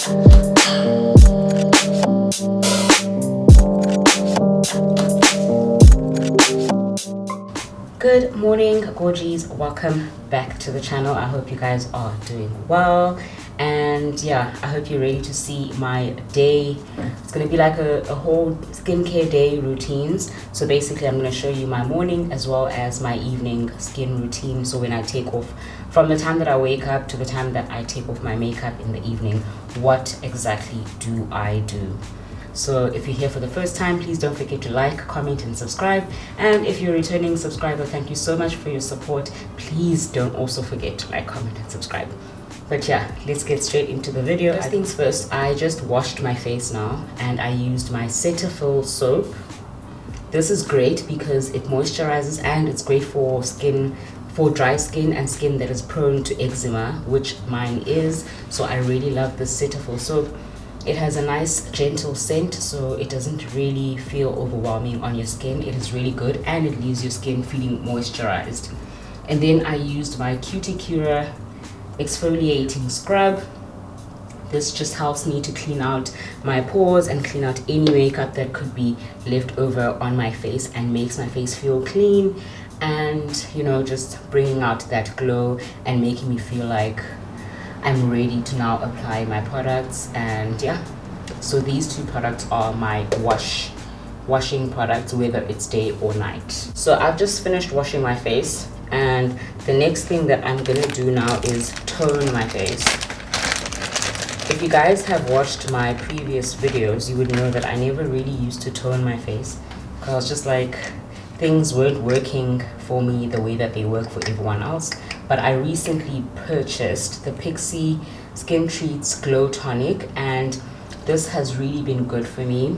Good morning, Gorgies. Welcome back to the channel. I hope you guys are doing well, and yeah, I hope you're ready to see my day. It's gonna be like a whole skincare day routines. So basically I'm gonna show you my morning as well as my evening skin routine. So when I take off, from the time that I wake up to the time that I take off my makeup in the evening, what exactly do I do? So if you're here for the first time, please don't forget to like, comment and subscribe. And if you're a returning subscriber, thank you so much for your support. Please don't also forget to like, comment and subscribe. But yeah, let's get straight into the video. First things first, I just washed my face now and I used my Cetaphil soap. This is great because it moisturizes and it's great for skin, for dry skin and skin that is prone to eczema, which mine is. So I really love this Cetaphil soap. It has a nice gentle scent, so it doesn't really feel overwhelming on your skin. It is really good and it leaves your skin feeling moisturized. And then I used my Cuticura exfoliating scrub. This just helps me to clean out my pores and clean out any makeup that could be left over on my face and makes my face feel clean and, you know, just bringing out that glow and making me feel like I'm ready to now apply my products. And yeah, so these two products are my washing products, whether it's day or night. So I've just finished washing my face, and the next thing that I'm gonna do now is tone my face. If you guys have watched my previous videos, you would know that I never really used to tone my face because I was just like, things weren't working for me the way that they work for everyone else. But I recently purchased the Pixi Skin Treats Glow Tonic, and this has really been good for me.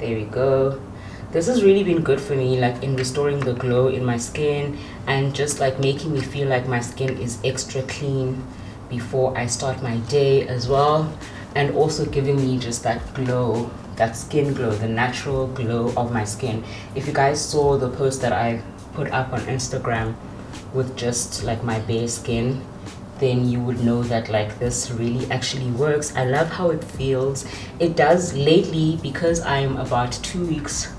There we go. This has really been good for me, like in restoring the glow in my skin and just like making me feel like my skin is extra clean before I start my day as well, and also giving me just that glow, that skin glow, the natural glow of my skin. If you guys saw the post that I put up on Instagram with just like my bare skin, then you would know that like this really actually works. I love how it feels. It does lately because I'm about 2 weeks,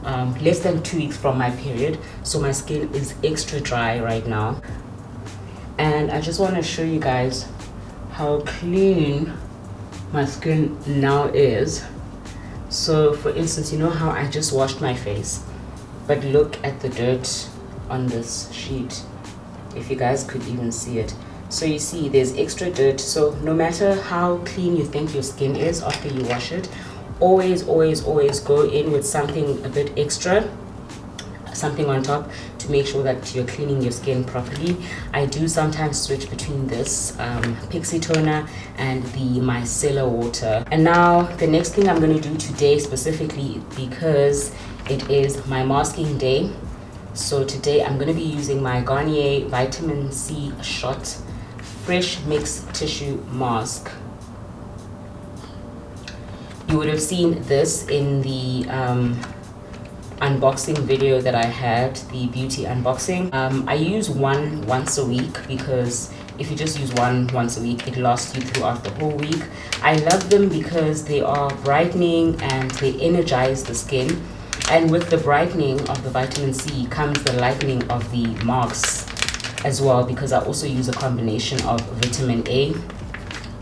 less than 2 weeks from my period, so my skin is extra dry right now. And I just want to show you guys how clean my skin now is. So for instance, you know how I just washed my face, but look at the dirt on this sheet, if you guys could even see it. So you see there's extra dirt. So no matter how clean you think your skin is after you wash it, always go in with something a bit extra, something on top, to make sure that you're cleaning your skin properly. I do sometimes switch between this Pixie Toner and the Micellar water. And now the next thing I'm going to do today specifically, because it is my masking day, so today I'm going to be using my Garnier Vitamin C Shot Fresh Mixed Tissue Mask. You would have seen this in the unboxing video that I had, the beauty unboxing. I use one once a week because if you just use one once a week, it lasts you throughout the whole week. I love them because they are brightening and they energize the skin. And with the brightening of the vitamin C comes the lightening of the marks as well, because I also use a combination of vitamin A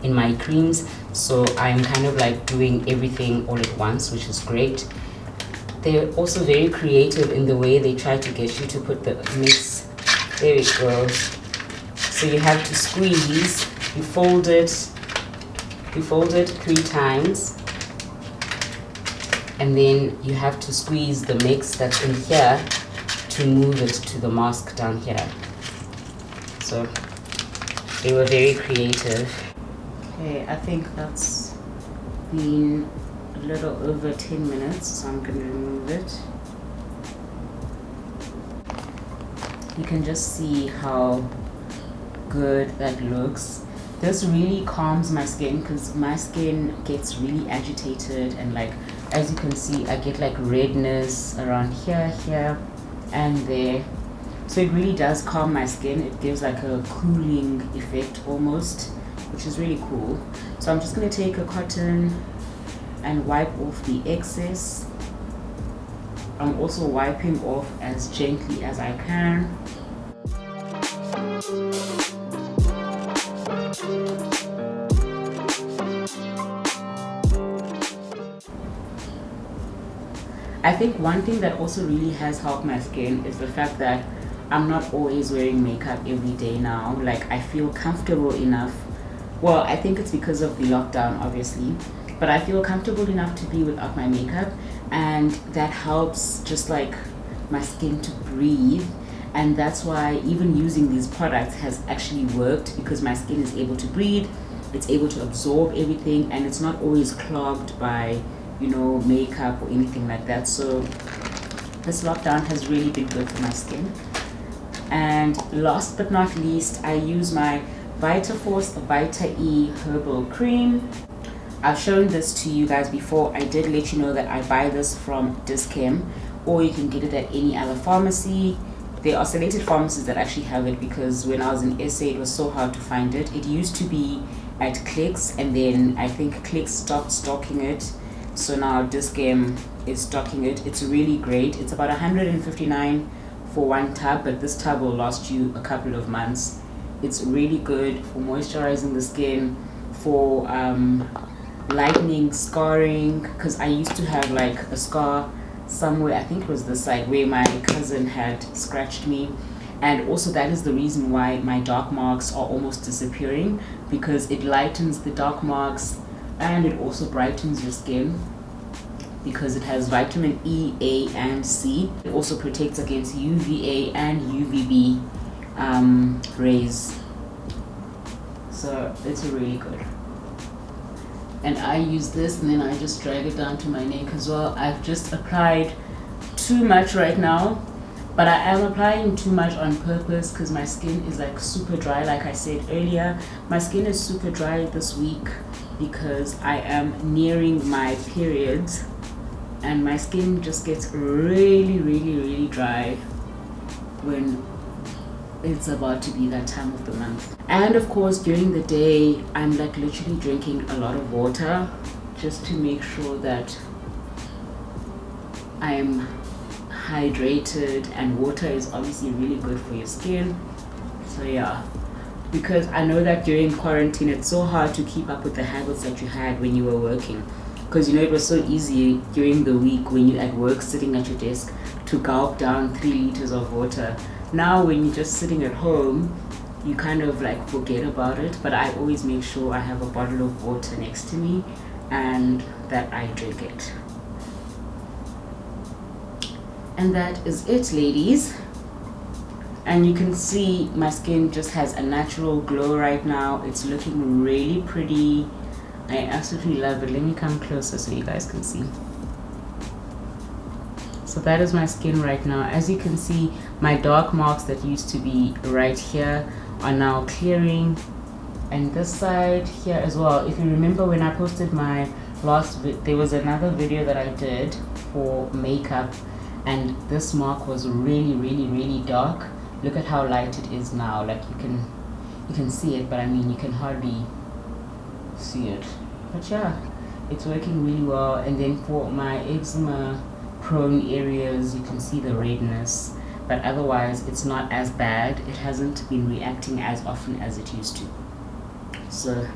in my creams. So I'm kind of like doing everything all at once, which is great. They're also very creative in the way they try to get you to put the mix. There it goes. So you have to squeeze, you fold it 3 times. And then you have to squeeze the mix that's in here to move it to the mask down here. So they were very creative. Okay, I think that's been a little over 10 minutes, so I'm going to remove it. You can just see how good that looks. This really calms my skin because my skin gets really agitated, and like as you can see, I get like redness around here and there. So it really does calm my skin. It gives like a cooling effect almost which is really cool. So I'm just going to take a cotton and wipe off the excess. I'm also wiping off as gently as I can. I think one thing that also really has helped my skin is the fact that I'm not always wearing makeup every day now. Like, I feel comfortable enough. Well, I think it's because of the lockdown, obviously, but I feel comfortable enough to be without my makeup, and that helps just like my skin to breathe. And that's why even using these products has actually worked, because my skin is able to breathe, it's able to absorb everything, and it's not always clogged by, you know, makeup or anything like that. So this lockdown has really been good for my skin. And last but not least, I use my Vitaforce Vita E Herbal Cream. I've shown this to you guys before. I did let you know that I buy this from Dis-Chem, or you can get it at any other pharmacy. There are selected pharmacies that actually have it, because when I was in SA it was so hard to find it. It used to be at Clicks, and then I think Clicks stopped stocking it, so now Dis-Chem is stocking it. It's really great. It's about 159 for one tub, but this tub will last you a couple of months. It's really good for moisturizing the skin, for lightening scarring, because I used to have like a scar somewhere, I think it was this side, where my cousin had scratched me, and also that is the reason why my dark marks are almost disappearing, because it lightens the dark marks and it also brightens your skin, because it has vitamin E, A, and C. It also protects against UVA and UVB rays, so it's really good. And I use this, and then I just drag it down to my neck as well. I've just applied too much right now, but I am applying too much on purpose, because my skin is like super dry. Like I said earlier, my skin is super dry this week because I am nearing my periods, and my skin just gets really dry when it's about to be that time of the month. And of course, during the day, I'm like literally drinking a lot of water, just to make sure that I'm hydrated, and water is obviously really good for your skin. So yeah, because I know that during quarantine it's so hard to keep up with the habits that you had when you were working, because you know it was so easy during the week when you're at work sitting at your desk to gulp down 3 liters of water. Now when you're just sitting at home, you kind of like forget about it, but I always make sure I have a bottle of water next to me and that I drink it. And that is it, ladies. And you can see my skin just has a natural glow right now. It's looking really pretty. I absolutely love it. Let me come closer so you guys can see. So that is my skin right now. As you can see, my dark marks that used to be right here are now clearing, and this side here as well. If you remember when I posted my last there was another video that I did for makeup, and this mark was really dark. Look at how light it is now. Like you can see it, but I mean you can hardly see it. But yeah, it's working really well. And then for my eczema prone areas, you can see the redness, but otherwise it's not as bad. It hasn't been reacting as often as it used to. So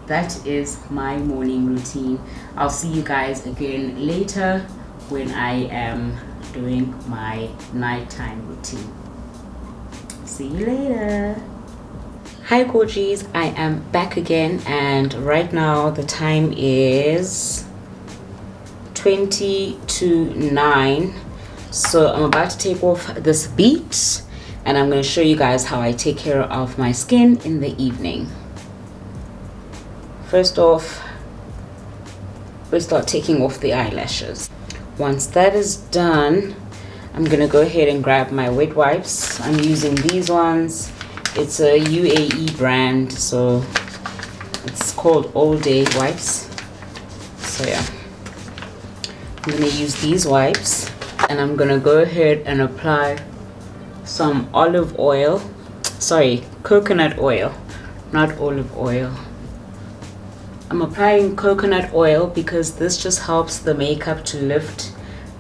that is my morning routine. I'll see you guys again later when I am doing my nighttime routine. See you later. Hi Gorgies, I am back again, and right now the time is 20 to 9. So I'm about to take off this beat, and I'm going to show you guys how I take care of my skin in the evening. First off, we start taking off the eyelashes. Once that is done, I'm going to go ahead and grab my wet wipes. I'm using these ones. It's a UAE brand, so it's called All Day Wipes. So yeah, I'm going to use these wipes, and I'm going to go ahead and apply some olive oil. Sorry, coconut oil, not olive oil. I'm applying coconut oil because this just helps the makeup to lift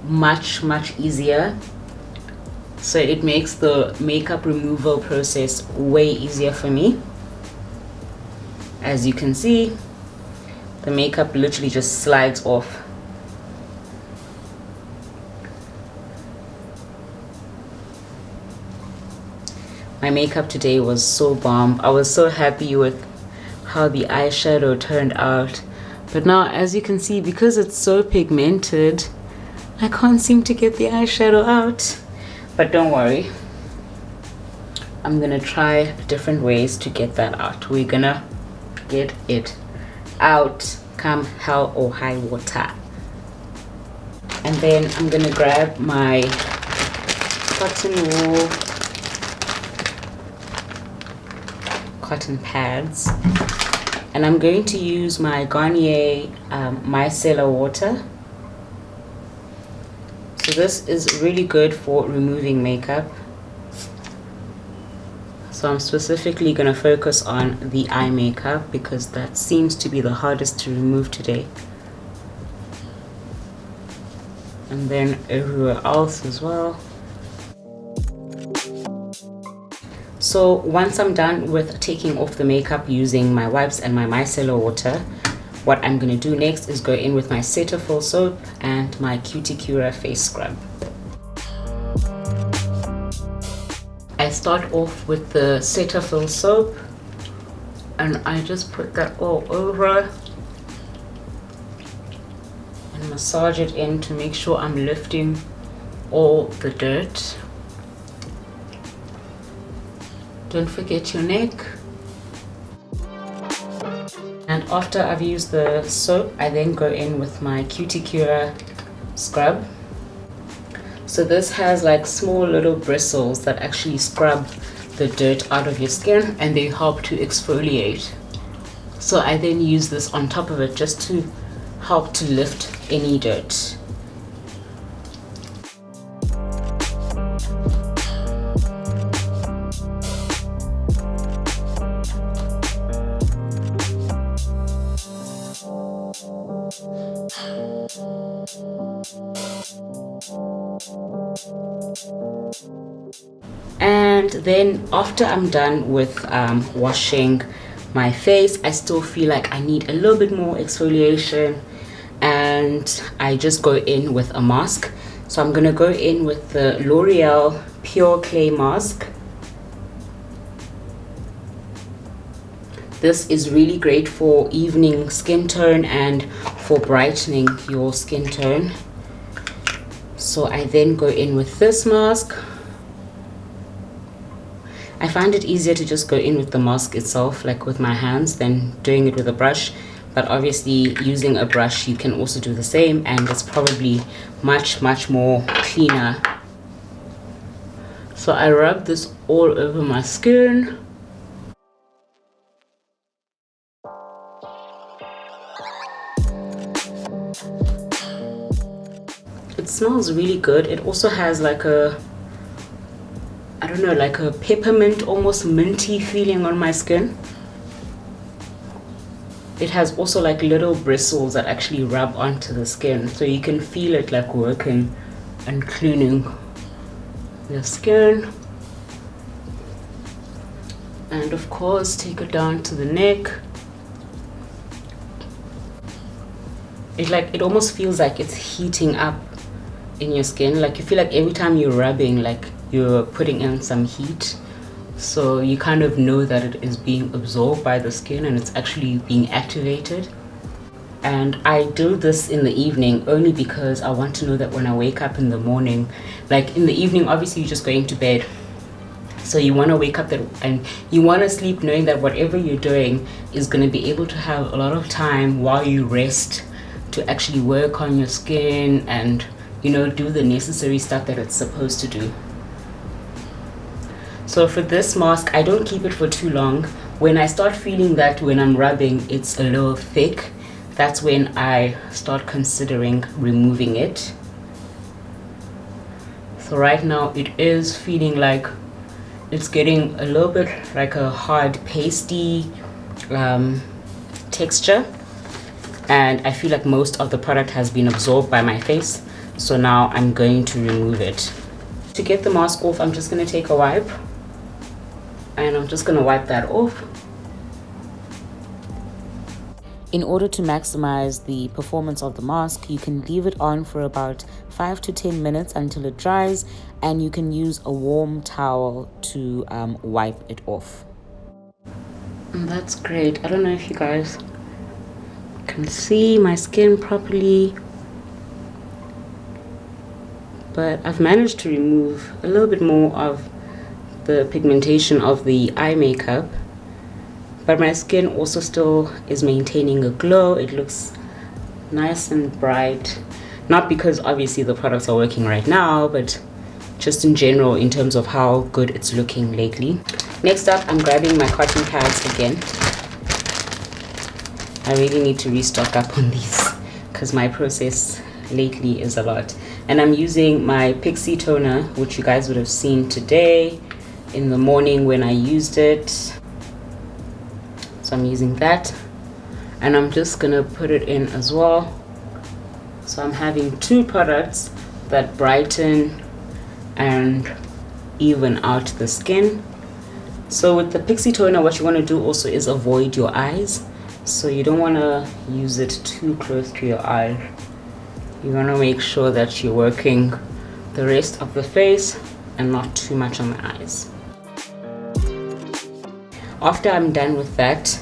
much easier. So it makes the makeup removal process way easier for me. As you can see, the makeup literally just slides off. My makeup today was so bomb. I was so happy with how the eyeshadow turned out. But now, as you can see, because it's so pigmented, I can't seem to get the eyeshadow out. But don't worry. I'm gonna try different ways to get that out. We're gonna get it out come hell or high water. And then I'm gonna grab my cotton wool cotton pads, and I'm going to use my Garnier Micellar water. So this is really good for removing makeup. So I'm specifically going to focus on the eye makeup because that seems to be the hardest to remove today. And then everywhere else as well. So once I'm done with taking off the makeup using my wipes and my micellar water, what I'm going to do next is go in with my Cetaphil soap and my Cuticura face scrub. I start off with the Cetaphil soap and I just put that all over and massage it in to make sure I'm lifting all the dirt. Don't forget your neck. And after I've used the soap, I then go in with my Cuticura scrub. So this has like small little bristles that actually scrub the dirt out of your skin and they help to exfoliate. So I then use this on top of it just to help to lift any dirt. And then after I'm done with washing my face, I still feel like I need a little bit more exfoliation, and I just go in with a mask. So I'm gonna go in with the L'Oreal Pure Clay Mask. This is really great for evening skin tone and for brightening your skin tone. So I then go in with this mask. I find it easier to just go in with the mask itself, like with my hands, than doing it with a brush. But obviously using a brush you can also do the same, and it's probably much more cleaner. So I rub this all over my skin. It smells really good. It also has like a, I don't know, like a peppermint, almost minty feeling on my skin. It has also like little bristles that actually rub onto the skin, so you can feel it like working and cleaning your skin. And of course take it down to the neck. It almost feels like it's heating up in your skin. Like you feel like every time you're rubbing, like you're putting in some heat, so you kind of know that it is being absorbed by the skin and it's actually being activated. And I do this in the evening only because I want to know that when I wake up in the morning, like in the evening obviously you're just going to bed, so you want to wake up and you want to sleep knowing that whatever you're doing is going to be able to have a lot of time while you rest to actually work on your skin and, you know, do the necessary stuff that it's supposed to do. So for this mask, I don't keep it for too long. When I start feeling that when I'm rubbing it's a little thick, that's when I start considering removing it. So right now it is feeling like it's getting a little bit like a hard pasty texture. and I feel like most of the product has been absorbed by my face, so now I'm going to remove it. To get the mask off, I'm just going to take a wipe, and I'm just going to wipe that off. In order to maximize the performance of the mask, you can leave it on for about 5 to 10 minutes until it dries, and you can use a warm towel to wipe it off. And that's great. I don't know if you guys can see my skin properly, but I've managed to remove a little bit more of the pigmentation of the eye makeup. But my skin also still is maintaining a glow. It looks nice and bright. Not because obviously the products are working right now, but just in general in terms of how good it's looking lately. Next up, I'm grabbing my cotton pads again. I really need to restock up on these because my process lately is a lot. And I'm using my Pixie Toner, which you guys would have seen today in the morning when I used it. I'm using that, and I'm just gonna put it in as well. So I'm having two products that brighten and even out the skin. So with the Pixie Toner, what you want to do also is avoid your eyes. So you don't want to use it too close to your eye. You want to make sure that you're working the rest of the face and not too much on the eyes. After I'm done with that,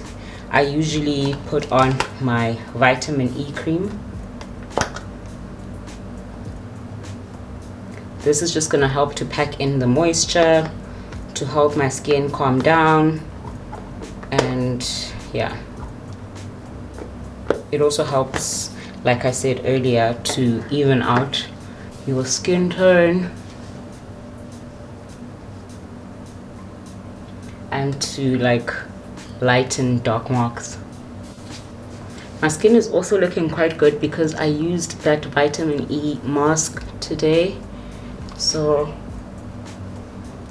I usually put on my vitamin E cream. This is just going to help to pack in the moisture, to help my skin calm down, and yeah. It also helps, like I said earlier, to even out your skin tone and to like lighten dark marks. My skin is also looking quite good because I used that vitamin E mask today. So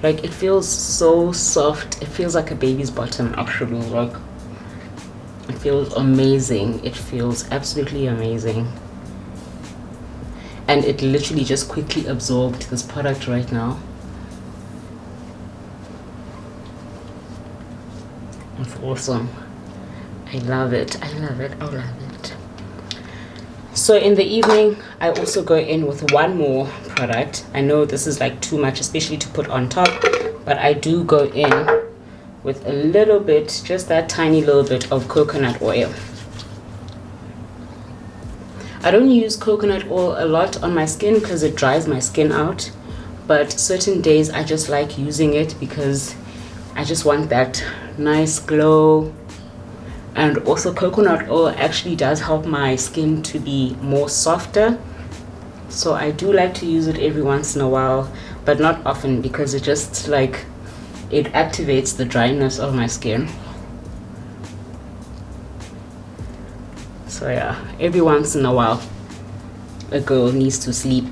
like it feels so soft. It feels like a baby's bottom actually. Like it feels amazing. It feels absolutely amazing. And it literally just quickly absorbed this product right now. It's awesome. I love it. I love it. I love it. So in the evening, I also go in with one more product. I know this is like too much, especially to put on top, but I do go in with a little bit, just that tiny little bit of coconut oil. I don't use coconut oil a lot on my skin because it dries my skin out, but certain days I just like using it because I just want that nice glow. And also coconut oil actually does help my skin to be more softer, so I do like to use it every once in a while, but not often because it just like it activates the dryness of my skin. So yeah, every once in a while a girl needs to sleep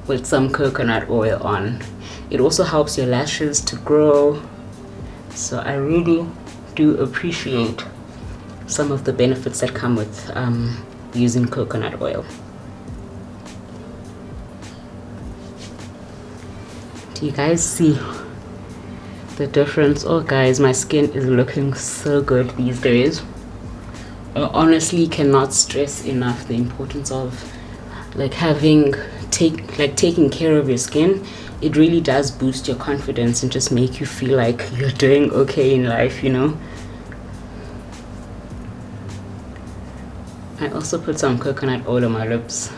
with some coconut oil on. It also helps your lashes to grow. So I really do appreciate some of the benefits that come with using coconut oil. Do you guys see the difference? Oh guys, my skin is looking so good these days. I honestly cannot stress enough the importance of like taking care of your skin. It really does boost your confidence and just make you feel like you're doing okay in life, you know. I also put some coconut oil on my lips.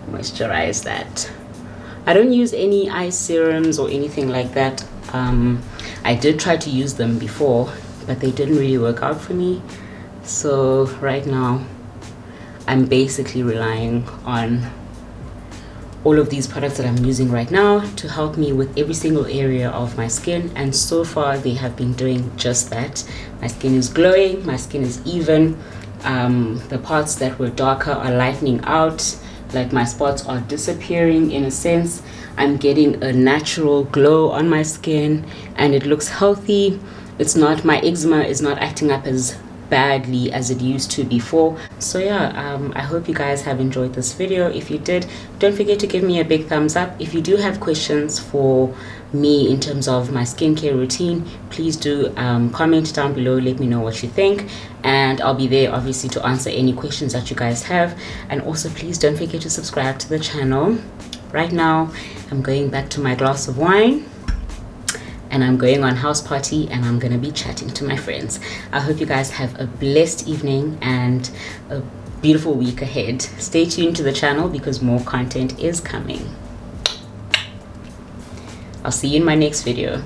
Moisturize that. I don't use any eye serums or anything like that. I did try to use them before, but they didn't really work out for me. So right now I'm basically relying on all of these products that I'm using right now to help me with every single area of my skin, and so far they have been doing just that. My skin is glowing, my skin is even. The parts that were darker are lightening out, like my spots are disappearing in a sense. I'm getting a natural glow on my skin and it looks healthy. It's not, my eczema is not acting up as badly as it used to before. So yeah, I hope you guys have enjoyed this video. If you did, don't forget to give me a big thumbs up. If you do have questions for me in terms of my skincare routine, please do comment down below, let me know what you think, and I'll be there obviously to answer any questions that you guys have. And also please don't forget to subscribe to the channel. Right now I'm going back to my glass of wine and I'm going on house party and I'm gonna be chatting to my friends. I hope you guys have a blessed evening and a beautiful week ahead. Stay tuned to the channel because more content is coming. I'll see you in my next video.